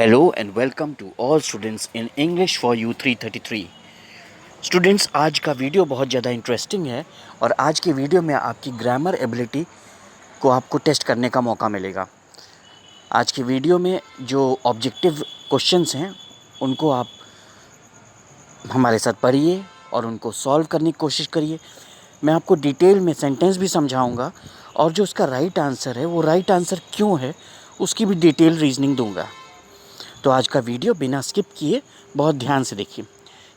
Hello and welcome to all students in English for You 333। Students, आज का video बहुत ज़्यादा इंटरेस्टिंग है और आज के वीडियो में आपकी ग्रामर एबिलिटी को आपको टेस्ट करने का मौका मिलेगा। आज के वीडियो में जो ऑब्जेक्टिव क्वेश्चंस हैं उनको आप हमारे साथ पढ़िए और उनको सॉल्व करने की कोशिश करिए। मैं आपको डिटेल में सेंटेंस भी समझाऊंगा और जो उसका राइट आंसर है वो राइट आंसर क्यों है उसकी भी डिटेल रीजनिंग दूंगा। तो आज का वीडियो बिना स्किप किए बहुत ध्यान से देखिए।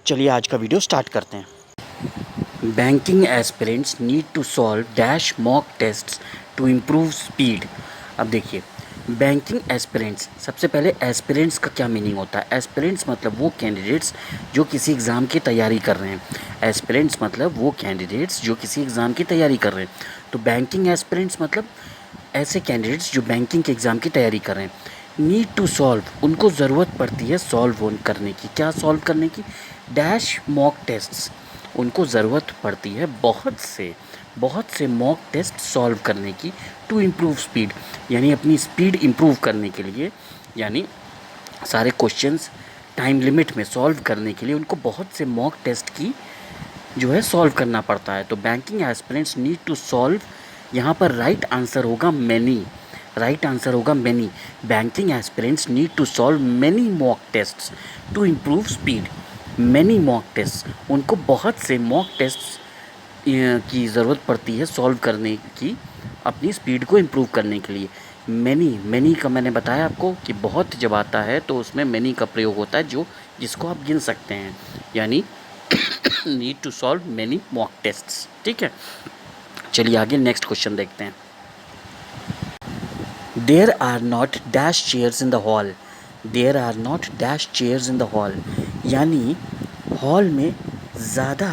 चलिए आज का वीडियो स्टार्ट करते हैं। Banking aspirants need to solve dash mock tests to improve speed. अब देखिए, बैंकिंग एस्पिरेंट्स, सबसे पहले एस्पिरेंट्स का क्या मीनिंग होता है। एस्पिरेंट्स मतलब वो कैंडिडेट्स जो किसी एग्ज़ाम की तैयारी कर रहे हैं। एस्पिरेंट्स मतलब वो कैंडिडेट्स जो किसी एग्ज़ाम की तैयारी कर रहे हैं। तो बैंकिंग एस्पिरेंट्स मतलब ऐसे कैंडिडेट्स जो बैंकिंग के एग्ज़ाम की तैयारी कर रहे हैं। नीड टू सॉल्व, उनको ज़रूरत पड़ती है सॉल्व करने की। क्या सॉल्व करने की? डैश मॉक टेस्ट्स, उनको ज़रूरत पड़ती है बहुत से मॉक टेस्ट सॉल्व करने की। टू इम्प्रूव स्पीड, यानी अपनी स्पीड इम्प्रूव करने के लिए, यानी सारे क्वेश्चंस टाइम लिमिट में सॉल्व करने के लिए उनको बहुत से मॉक टेस्ट की जो है सॉल्व करना पड़ता है। तो banking aspirants need to solve, यहाँ पर राइट आंसर होगा मैनी। राइट आंसर होगा many. Banking aspirants need to solve many mock tests to improve speed. Many mock test, उनको बहुत से मॉक टेस्ट्स की ज़रूरत पड़ती है सॉल्व करने की, अपनी स्पीड को इम्प्रूव करने के लिए। मैनी का मैंने बताया आपको कि बहुत जब आता है तो उसमें मैनी का प्रयोग होता है जिसको आप गिन सकते हैं, यानी need to solve many mock tests. ठीक है, चलिए आगे नेक्स्ट क्वेश्चन देखते हैं। There are not dash chairs in the hall. There are not dash chairs in the hall. यानी हॉल में ज़्यादा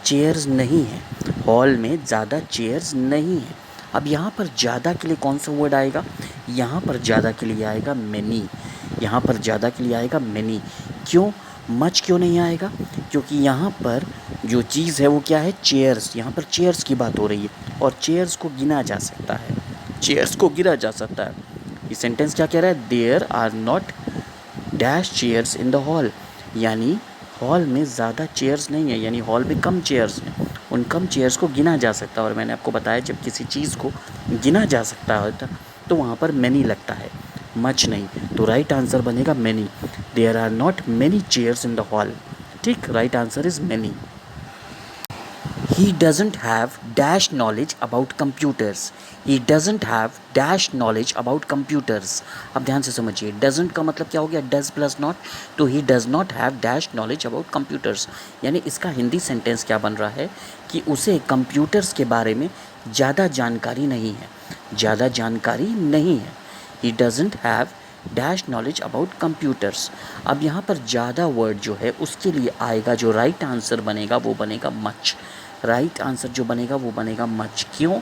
चेयर्स नहीं है। हॉल में ज़्यादा चेयर्स नहीं है। अब यहाँ पर ज़्यादा के लिए कौन सा वर्ड आएगा? यहाँ पर ज़्यादा के लिए आएगा मैनी। यहाँ पर ज़्यादा के लिए आएगा मैनी। क्यों? मच क्यों नहीं आएगा? क्योंकि यहाँ पर जो चीज़ है वो क्या है? चेयर्स। यहाँ पर चेयर्स की बात हो रही है और चेयर्स को गिना जा सकता है, चेयर्स को गिरा जा सकता है। ये सेंटेंस क्या कह रहा है? There are not dash chairs in the hall, यानी हॉल में ज़्यादा चेयर्स नहीं है, यानी हॉल में कम चेयर्स हैं। उन कम चेयर्स को गिना जा सकता है। और मैंने आपको बताया जब किसी चीज़ को गिना जा सकता होता तो वहाँ पर मैनी लगता है, मच नहीं। तो राइट आंसर बनेगा many. There are not many chairs in the hall. ठीक, right answer is many. He doesn't have dash knowledge about computers. He doesn't have dash knowledge about computers. अब ध्यान से समझिए, doesn't का मतलब क्या हो गया? does plus not। तो he does not have dash knowledge about computers, यानी इसका हिंदी सेंटेंस क्या बन रहा है कि उसे कंप्यूटर्स के बारे में ज़्यादा जानकारी नहीं है। ज़्यादा जानकारी नहीं है। He doesn't have dash knowledge about computers. अब यहाँ पर ज़्यादा वर्ड जो है उसके लिए आएगा, जो राइट आंसर बनेगा वो बनेगा मच। राइट आंसर जो बनेगा वो बनेगा मच। क्यों?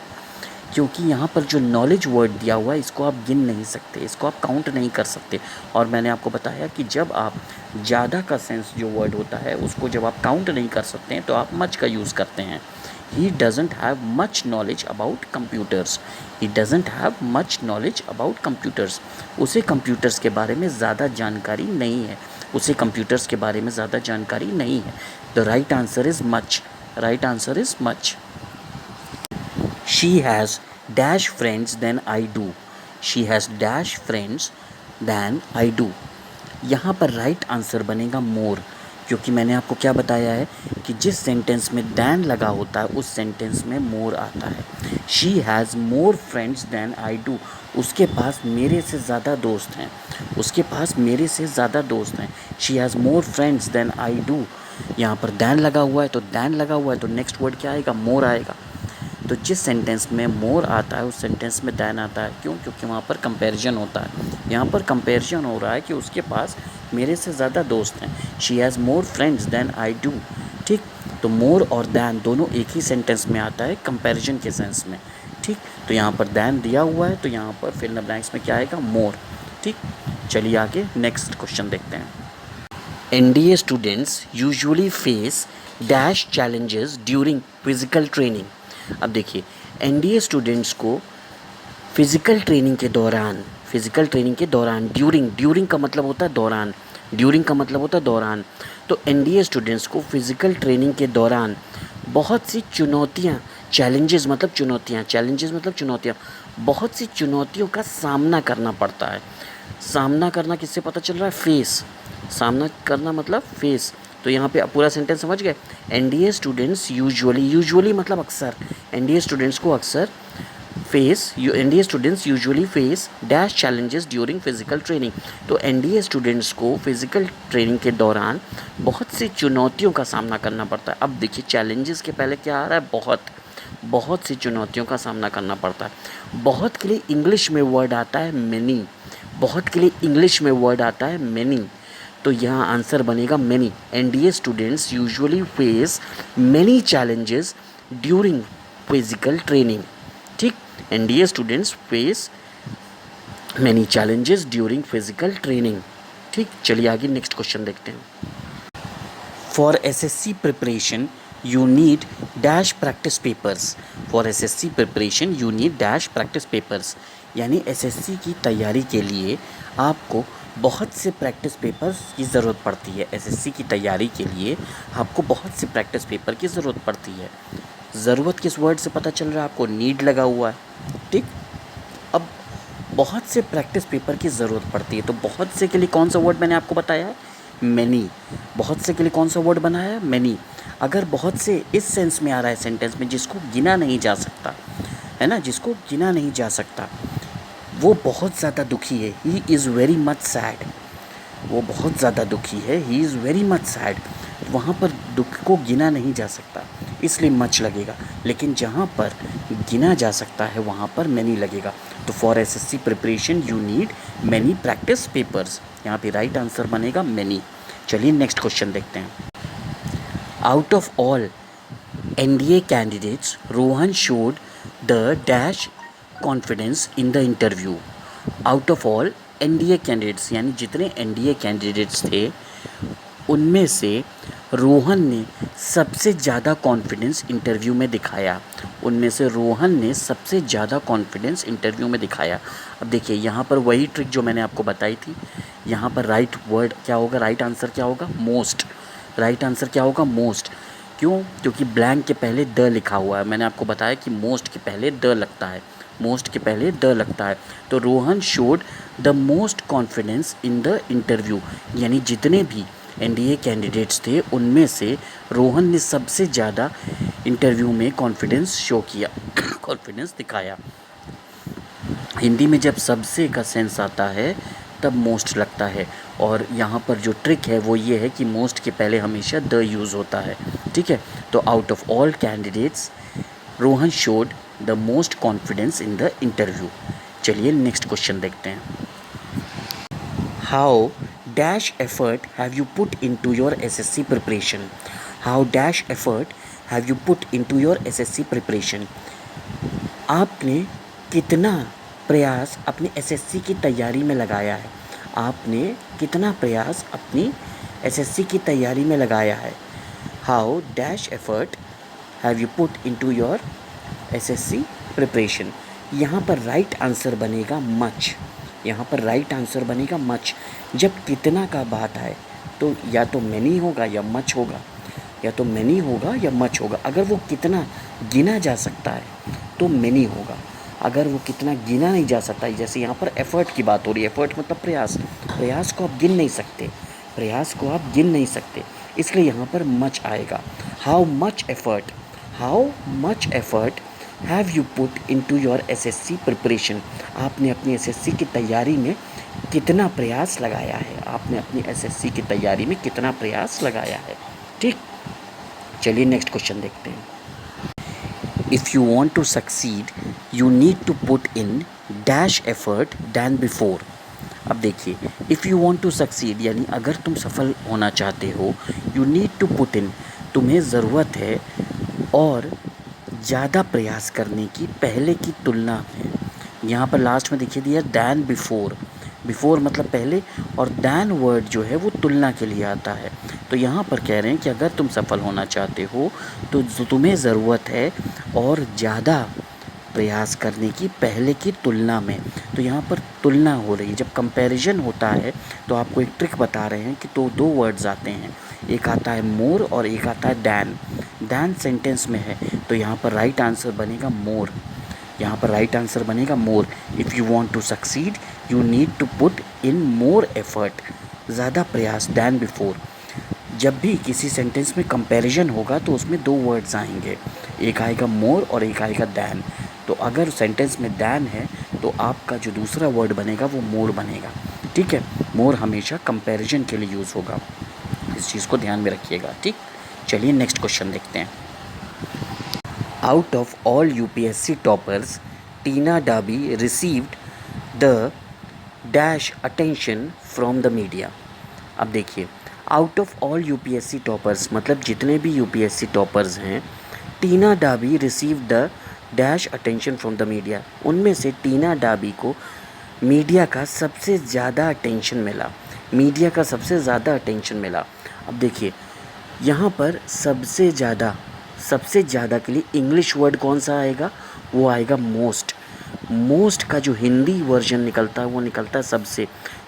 क्योंकि यहाँ पर जो नॉलेज वर्ड दिया हुआ है इसको आप गिन नहीं सकते, इसको आप काउंट नहीं कर सकते। और मैंने आपको बताया कि जब आप ज़्यादा का सेंस जो वर्ड होता है उसको जब आप काउंट नहीं कर सकते हैं तो आप मच का यूज़ करते हैं। He doesn't have much knowledge about computers. He doesn't have much knowledge about computers. उसे कंप्यूटर्स के बारे में ज़्यादा जानकारी नहीं है। उसे कंप्यूटर्स के बारे में ज़्यादा जानकारी नहीं है। The right answer is much. Right answer is much. She has dash friends than I do. She has dash friends than I do. यहाँ पर राइट आंसर बनेगा मोर, क्योंकि मैंने आपको क्या बताया है कि जिस सेंटेंस में दैन लगा होता है उस सेंटेंस में मोर आता है। She has more friends than I do, उसके पास मेरे से ज़्यादा दोस्त हैं। उसके पास मेरे से ज़्यादा दोस्त हैं। She has more friends than I do. यहाँ पर दैन लगा हुआ है, तो दैन लगा हुआ है तो नेक्स्ट वर्ड क्या आएगा? मोर आएगा। तो जिस सेंटेंस में मोर आता है उस सेंटेंस में दैन आता है। क्यों? क्योंकि वहाँ पर कंपैरिजन होता है। यहाँ पर कंपैरिजन हो रहा है कि उसके पास मेरे से ज़्यादा दोस्त हैं। She has more friends than I do. ठीक, तो मोर और दैन दोनों एक ही सेंटेंस में आता है कंपैरिजन के सेंस में। ठीक, तो यहाँ पर दैन दिया हुआ है तो यहाँ पर फिल इन द ब्लैंक्स में क्या आएगा? मोर। ठीक, चलिए आगे नेक्स्ट क्वेश्चन देखते हैं। NDA students usually face dash challenges during physical training. अब देखिए, एनडीए स्टूडेंट्स को फिज़िकल ट्रेनिंग के दौरान फिज़िकल ट्रेनिंग के दौरान, ड्यूरिंग का मतलब होता है दौरान, ड्यूरिंग का मतलब होता है दौरान। तो एनडीए स्टूडेंट्स को फिज़िकल ट्रेनिंग के दौरान बहुत सी चुनौतियाँ, चैलेंजेस मतलब चुनौतियाँ, बहुत सी चुनौतियों का सामना करना पड़ता है। सामना करना किससे पता चल रहा है? फेस, सामना करना मतलब फेस। तो यहाँ पे पूरा सेंटेंस समझ गए? एनडीए स्टूडेंट्स यूजुअली मतलब अक्सर, एनडीए स्टूडेंट्स को अक्सर NDA students usually face dash challenges during physical training. तो एनडीए स्टूडेंट्स को फिजिकल ट्रेनिंग के दौरान बहुत सी चुनौतियों का सामना करना पड़ता है। अब देखिए चैलेंजेस के पहले क्या आ रहा है? बहुत सी चुनौतियों का सामना करना पड़ता है। बहुत के लिए इंग्लिश में वर्ड आता है मैनी, बहुत के लिए इंग्लिश में वर्ड आता है मैनी। तो यहाँ आंसर बनेगा many. NDA students usually face many challenges during physical training. ठीक, NDA students face many challenges during physical training. ठीक, चलिए आगे नेक्स्ट क्वेश्चन देखते हैं। For SSC preparation you need dash practice papers. For SSC preparation you need dash practice papers, यानी SSC की तैयारी के लिए आपको बहुत से प्रैक्टिस पेपर्स की ज़रूरत पड़ती है। एसएससी की तैयारी के लिए आपको बहुत से प्रैक्टिस पेपर की ज़रूरत पड़ती है। ज़रूरत किस वर्ड से पता चल रहा है आपको? नीड लगा हुआ है। ठीक, अब बहुत से प्रैक्टिस पेपर की ज़रूरत पड़ती है। तो बहुत से के लिए कौन सा वर्ड मैंने आपको बताया है? मैनी। बहुत से के लिए कौन सा वर्ड बनाया है? मैनी। अगर बहुत से इस सेंस में आ रहा है सेंटेंस में जिसको गिना नहीं जा सकता, है ना, जिसको गिना नहीं जा सकता, वो बहुत ज़्यादा दुखी है। He is very much sad. वो बहुत ज़्यादा दुखी है। He is very much sad. वहाँ पर दुख को गिना नहीं जा सकता, इसलिए मच लगेगा। लेकिन जहाँ पर गिना जा सकता है वहाँ पर मैनी लगेगा। तो for SSC preparation you need many practice papers. यहाँ पे राइट आंसर बनेगा मैनी। चलिए नेक्स्ट क्वेश्चन देखते हैं। Out of all NDA candidates Rohan showed the dash confidence in the interview. Out of all NDA candidates, यानी जितने एनडीए कैंडिडेट्स थे उनमें से रोहन ने सबसे ज़्यादा कॉन्फिडेंस इंटरव्यू में दिखाया। उनमें से रोहन ने सबसे ज़्यादा कॉन्फिडेंस इंटरव्यू में दिखाया। अब देखिए यहाँ पर वही ट्रिक जो मैंने आपको बताई थी। यहाँ पर राइट वर्ड क्या होगा? राइट आंसर क्या होगा? मोस्ट। राइट आंसर क्या होगा? मोस्ट। क्यों? क्योंकि ब्लैंक के पहले द लिखा हुआ है। मैंने आपको बताया कि मोस्ट के पहले द लगता है, मोस्ट के पहले द लगता है। तो Rohan showed the most confidence in the interview, यानी जितने भी एनडीए कैंडिडेट्स थे उनमें से रोहन ने सबसे ज़्यादा इंटरव्यू में कॉन्फिडेंस शो किया, कॉन्फिडेंस दिखाया। हिंदी में जब सबसे का सेंस आता है तब मोस्ट लगता है, और यहाँ पर जो ट्रिक है वो ये है कि मोस्ट के पहले हमेशा द यूज़ होता है। ठीक है, तो out of all candidates Rohan showed the most confidence in the interview. चलिए नेक्स्ट क्वेश्चन देखते हैं। How dash effort have you put into your SSC preparation. How dash effort have you put into your SSC preparation. आपने कितना प्रयास अपनी SSC की तैयारी में लगाया है? आपने कितना प्रयास अपनी एसएससी की तैयारी में लगाया है? How dash effort have you put into your SSC preparation. यहाँ पर राइट आंसर बनेगा मच। यहाँ पर राइट आंसर बनेगा मच। जब कितना का बात आए तो या तो मैनी होगा या मच होगा, या तो मैनी होगा या मच होगा। अगर वो कितना गिना जा सकता है तो मैनी होगा। अगर वो कितना गिना नहीं जा सकता, जैसे यहाँ पर एफ़र्ट की बात हो रही है। एफ़र्ट मतलब प्रयास। प्रयास को आप गिन नहीं सकते, प्रयास को आप गिन नहीं सकते, इसलिए यहाँ पर मच आएगा। How much effort, how much effort have you put into your SSC preparation. आपने अपनी एसएससी की तैयारी में कितना प्रयास लगाया है? आपने अपनी एसएससी की तैयारी में कितना प्रयास लगाया है? ठीक, चलिए नेक्स्ट क्वेश्चन देखते हैं। If you want to succeed you need to put in dash effort than before. अब देखिए, if you want to succeed यानी अगर तुम सफल होना चाहते हो, you need to put in, तुम्हें ज़रूरत है और ज़्यादा प्रयास करने की पहले की तुलना में। यहाँ पर लास्ट में देखिए दिया दैन बिफोर। बिफोर मतलब पहले, और दैन वर्ड जो है वो तुलना के लिए आता है। तो यहाँ पर कह रहे हैं कि अगर तुम सफल होना चाहते हो तो तुम्हें ज़रूरत है और ज़्यादा प्रयास करने की पहले की तुलना में। तो यहाँ पर तुलना हो रही है। जब कंपैरिजन होता है तो आपको एक ट्रिक बता रहे हैं कि तो दो वर्ड्स आते हैं, एक आता है मोर और एक आता है दैन। दैन सेंटेंस में है तो यहाँ पर राइट आंसर बनेगा मोर। यहाँ पर राइट आंसर बनेगा more. If you want to succeed you need to put in more effort, ज़्यादा प्रयास दैन बिफोर। जब भी किसी सेंटेंस में कंपैरिजन होगा तो उसमें दो वर्ड्स आएंगे, एक आएगा मोर और एक आएगा दैन। तो अगर सेंटेंस में दैन है तो आपका जो दूसरा वर्ड बनेगा वो मोर बनेगा। ठीक है, मोर हमेशा कंपैरिजन के लिए यूज़ होगा, इस चीज़ को ध्यान में रखिएगा। ठीक, चलिए नेक्स्ट क्वेश्चन देखते हैं। Out of all UPSC toppers Tina Dabi received the dash attention from the media. अब देखिए, out of all UPSC toppers मतलब जितने भी यूपीएससी टॉपर्स हैं, Tina Dabi receive the dash attention from the media. उनमें से टीना डाबी को मीडिया का सबसे ज़्यादा अटेंशन मिला, मीडिया का सबसे ज़्यादा अटेंशन मिला। अब देखिए, यहाँ पर सबसे ज़्यादा के लिए इंग्लिश वर्ड कौन सा आएगा, वो आएगा मोस्ट। मोस्ट का जो हिंदी वर्जन निकलता है वो निकलता है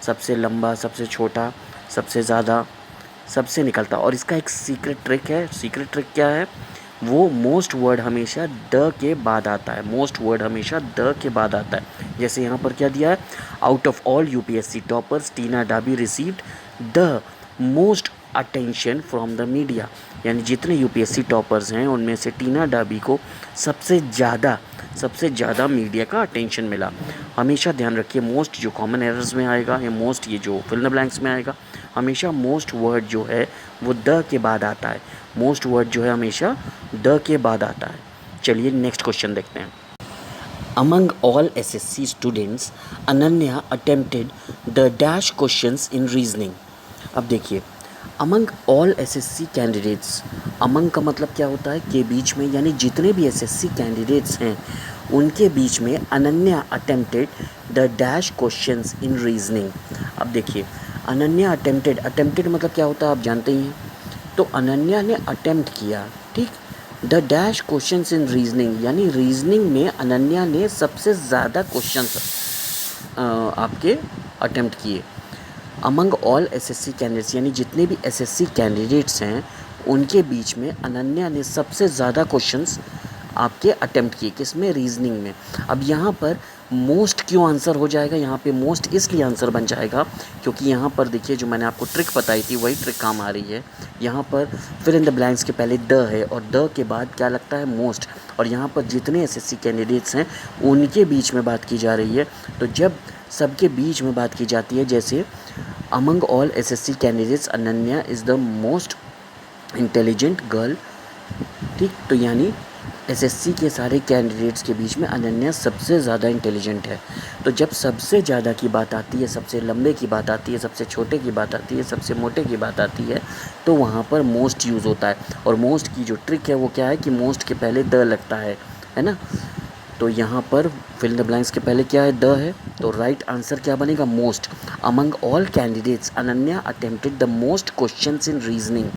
सबसे लंबा, सबसे छोटा, सबसे ज़्यादा, सबसे निकलता। और इसका एक सीक्रेट ट्रिक है। सीक्रेट ट्रिक क्या है, वो मोस्ट वर्ड हमेशा द के बाद आता है, मोस्ट वर्ड हमेशा द के बाद आता है। जैसे यहाँ पर क्या दिया है, out of all UPSC toppers Tina Dabi received the most attention from the media, यानी जितने यूपीएससी टॉपर्स हैं उनमें से टीना डाबी को सबसे ज़्यादा मीडिया का अटेंशन मिला। हमेशा ध्यान रखिए, मोस्ट जो कॉमन एरर्स में आएगा या मोस्ट ये जो फिल इन द ब्लैंक्स में आएगा, हमेशा मोस्ट वर्ड जो है वो द के बाद आता है। मोस्ट वर्ड जो है हमेशा द के बाद आता है। चलिए नेक्स्ट क्वेश्चन देखते हैं। Among all SSC students Ananya attempted the dash questions in reasoning. अब देखिए, among all SSC candidates, among का मतलब क्या होता है, के बीच में, यानी जितने भी एसएससी कैंडिडेट्स हैं उनके बीच में Ananya attempted the dash questions in reasoning. अब देखिए, अनन्या अटेम्प्टेड मतलब क्या होता है आप जानते ही हैं। तो अनन्या ने अटेम्प्ट किया, ठीक, the dash questions in reasoning, यानी रीजनिंग में अनन्या ने सबसे ज़्यादा क्वेश्चंस आपके अटेम्प्ट किए। अमंग ऑल एसएससी कैंडिडेट्स, यानी जितने भी एसएससी कैंडिडेट्स हैं उनके बीच में अनन्या ने सबसे ज़्यादा क्वेश्चंस आपके अटेम्प्ट किए, किसमें, रीजनिंग में। अब यहाँ पर मोस्ट क्यों आंसर हो जाएगा, यहाँ पे मोस्ट इसलिए आंसर बन जाएगा क्योंकि यहाँ पर देखिए जो मैंने आपको ट्रिक बताई थी वही ट्रिक काम आ रही है। यहाँ पर फिल इन द ब्लैंक्स के पहले द है और द के बाद क्या लगता है, मोस्ट। और यहाँ पर जितने एसएससी कैंडिडेट्स हैं उनके बीच में बात की जा रही है। तो जब सबके बीच में बात की जाती है, जैसे among all SSC candidates Ananya is the most intelligent girl, ठीक, तो यानी एसएससी के सारे कैंडिडेट्स के बीच में अनन्या सबसे ज़्यादा इंटेलिजेंट है। तो जब सबसे ज़्यादा की बात आती है, सबसे लंबे की बात आती है, सबसे छोटे की बात आती है, सबसे मोटे की बात आती है, तो वहाँ पर मोस्ट यूज़ होता है। और मोस्ट की जो ट्रिक है वो क्या है कि मोस्ट के पहले द लगता है ना। तो यहाँ पर फिल इन द ब्लैंक्स के पहले क्या है, द है, तो राइट आंसर क्या बनेगा, most. Among all candidates Ananya attempted the most questions in reasoning.